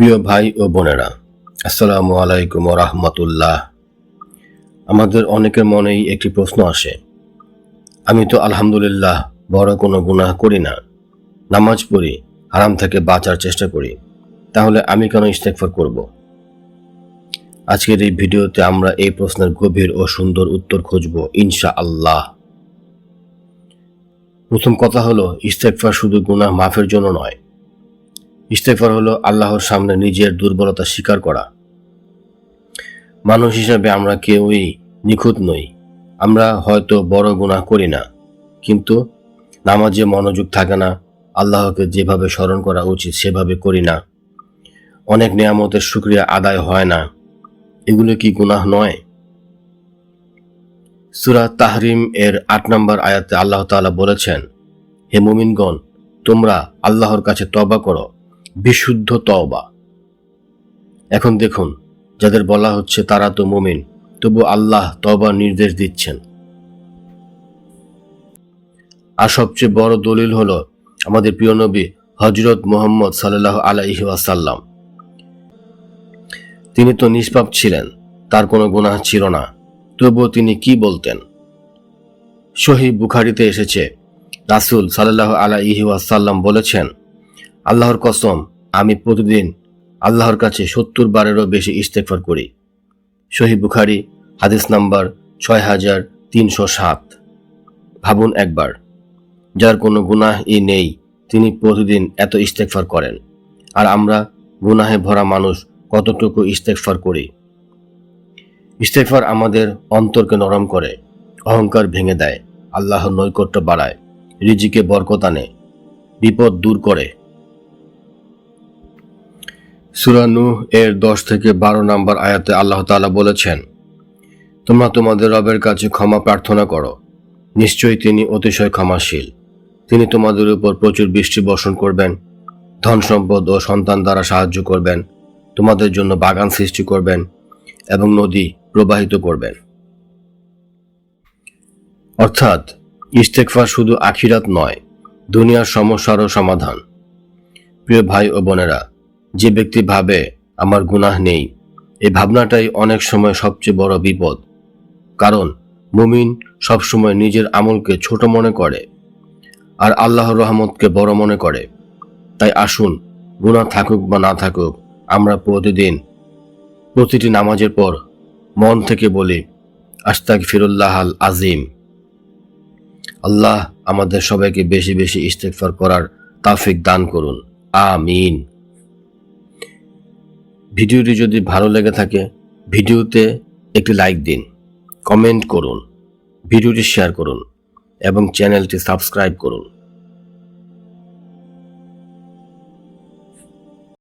প্রিয় ভাই ও বোনেরা, আসসালামু আলাইকুম ওয়া রাহমাতুল্লাহ। আমাদের অনেকের মনেই একটি প্রশ্ন আসে, আমি তো আলহামদুলিল্লাহ বড় কোনো গুনাহ করি না, নামাজ পড়ি, হারাম থেকে বাঁচার চেষ্টা করি, তাহলে আমি কেন ইস্তেগফার করব? আজকের এই ভিডিওতে আমরা এই প্রশ্নের গভীর ও সুন্দর উত্তর খুঁজব ইনশাআল্লাহ। প্রথম কথা হলো, ইস্তেগফার শুধু গুনাহ মাফের জন্য নয়। ইস্তেগফার হলো আল্লাহর সামনে নিজের দুর্বলতা স্বীকার করা। মানুষ হিসেবে আমরা কেউই নিখুঁত নই। আমরা হয়তো বড় গুনাহ করি না, কিন্তু নামাজে মনোযোগ থাকে না, আল্লাহকে যেভাবে স্মরণ করা উচিত সেভাবে করি না, অনেক নিয়ামতের শুকরিয়া আদায় হয় না। এগুলো কি গুনাহ নয়? সূরা তাহরিম এর ৮ নম্বর আয়াতে আল্লাহ তাআলা বলেছেন, হে মুমিনগণ, তোমরা আল্লাহর কাছে তওবা করো, বিশুদ্ধ তওবা। এখন দেখুন, যাদের বলা হচ্ছে তারা তো মুমিন, তবু আল্লাহ তওবার নির্দেশ দিচ্ছেন। আর সবচেয়ে বড় দলিল হলো আমাদের প্রিয় নবী হযরত মুহাম্মদ সাল্লাল্লাহু আলাইহি ওয়াসাল্লাম। তিনি তো নিষ্পাপ ছিলেন, তার কোনো গুনাহ ছিল না, তবুও তিনি কি বলতেন? সহিহ বুখারীতে এসেছে, রাসূল সাল্লাল্লাহু আলাইহি ওয়াসাল্লাম বলেছেন, আল্লাহর কসম, আমি প্রতিদিন আল্লাহর কাছে ৭০ বারেরও বেশি ইস্তেগফার করি। সহিহ বুখারী হাদিস নাম্বার ৬৩০৭। ভাবুন একবার, যার কোনো গুনাহই নেই তিনি প্রতিদিন এত ইস্তেগফার করেন, আর আমরা গুনাহে ভরা মানুষ কতটুকু ইস্তেগফার করি? ইস্তেগফার আমাদের অন্তরকে নরম করে, অহংকার ভেঙে দেয়, আল্লাহর নৈকট্য বাড়ায়, রিজিকে বরকত আনে, বিপদ দূর করে। সূরা নূহ এর ১০ থেকে ১২ নম্বর আয়াতে আল্লাহ তাআলা বলেছেন, তোমরা তোমাদের রবের কাছে ক্ষমা প্রার্থনা করো, নিশ্চয়ই তিনি অতিশয় ক্ষমাশীল। তিনি তোমাদের উপর প্রচুর বৃষ্টি বর্ষণ করবেন, ধন সম্পদ ও সন্তান দ্বারা সাহায্য করবেন, তোমাদের জন্য বাগান সৃষ্টি করবেন এবং নদী প্রবাহিত করবেন। অর্থাৎ ইস্তেগফার শুধু আখিরাত নয়, দুনিয়ার সমস্যারও সমাধান। প্রিয় ভাই ও বোনেরা, যে ব্যক্তি ভাবে আমার গুনাহ নেই, এই ভাবনাটাই অনেক সময় সবচেয়ে বড় বিপদ। কারণ মুমিন সবসময় নিজের আমলকে ছোট মনে করে আর আল্লাহর রহমতকে বড় মনে করে। তাই আসুন, গুনাহ থাকুক বা না থাকুক, আমরা প্রতিটি নামাজের পর মন থেকে বলি, আস্তাগফিরুল্লাহাল আযীম। আল্লাহ আমাদের সবাইকে বেশি বেশি ইস্তেগফার করার তৌফিক দান করুন, আমিন। ভিডিওটি যদি ভালো লেগে থাকে, ভিডিওতে একটি লাইক দিন, কমেন্ট করুন, ভিডিওটি শেয়ার করুন এবং চ্যানেলটি সাবস্ক্রাইব করুন।